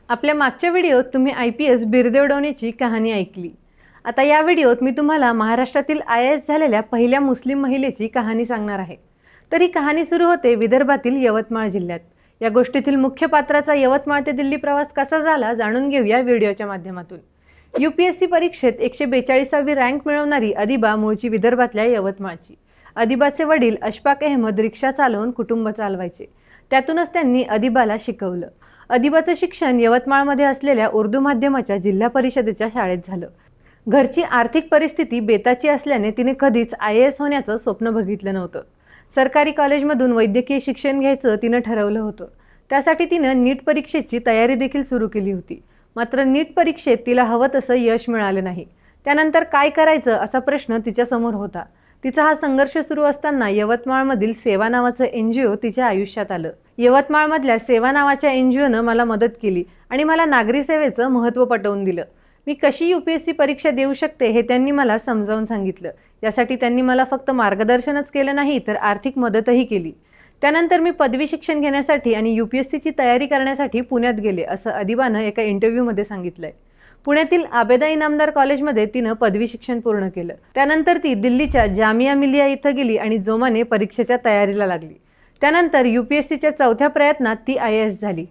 आपल्या मागच्या व्हिडिओत तुम्ही IPS बिरुदे उडवण्याची कहाणी ऐकली। आता या व्हिडिओत मी तुम्हाला महाराष्ट्रातील IAS झालेल्या पहिल्या मुस्लिम महिलेची कहाणी सांगणार आहे। तर ही कहाणी सुरू होते विदर्भातील यवतमाळ जिल्ह्यात। या गोष्टीतील मुख्य पात्राचा यवतमाळ ते दिल्ली प्रवास कसा झाला जाणून घेऊया व्हिडिओच्या माध्यमातून। UPSC परीक्षेत 142वी रँक मिळवणारी अदिबा मूळची विदर्भातल्या यवतमाळची। अदिबाचे वडील अशफाक अहमद रिक्षा चालवून कुटुंब चालवायचे। त्यातूनच त्यांनी अदिबाला शिकवलं। अदिबाचं शिक्षण यवतमाळमध्ये असलेल्या उर्दू माध्यमाच्या जिल्हा परिषदेच्या शाळेत झालं। घरची आर्थिक परिस्थिती बेताची असल्याने तिने कधीच IAS होण्याचं स्वप्न बघितलं नव्हतं। सरकारी कॉलेजमधून वैद्यकीय शिक्षण घ्यायचं तिने ठरवलं होतं। त्यासाठी तिने नीट परीक्षेची तयारी देखील सुरू केली होती। मात्र नीट परीक्षेत तिला हवं तसं यश मिळालं नाही। त्यानंतर काय करायचं असा प्रश्न तिच्या समोर होता। तिचा हा संघर्ष सुरू असताना यवतमाळमधील सेवा नावाचं NGO तिच्या आयुष्यात आलं। यवतमाळमधल्या सेवा नावाच्या NGOनं मला मदत केली आणि मला नागरी सेवेचं महत्त्व पटवून दिलं। मी कशी UPSC परीक्षा देऊ शकते हे त्यांनी मला समजावून सांगितलं। यासाठी त्यांनी मला फक्त मार्गदर्शनच केलं नाही तर आर्थिक मदतही केली। त्यानंतर मी पदवी शिक्षण घेण्यासाठी आणि UPSCची तयारी करण्यासाठी पुण्यात गेले असं अदिबानं एका इंटरव्ह्यूमध्ये सांगितलंय। पुण्यातील आबेदा इनामदार कॉलेजमध्ये तिनं पदवी शिक्षण पूर्ण केलं। त्यानंतर ती दिल्लीच्या जामिया मिलिया इथं गेली आणि जोमाने परीक्षेच्या तयारीला लागली। त्यानंतर UPSCच्या चौथ्या प्रयत्नात ती IAS झाली।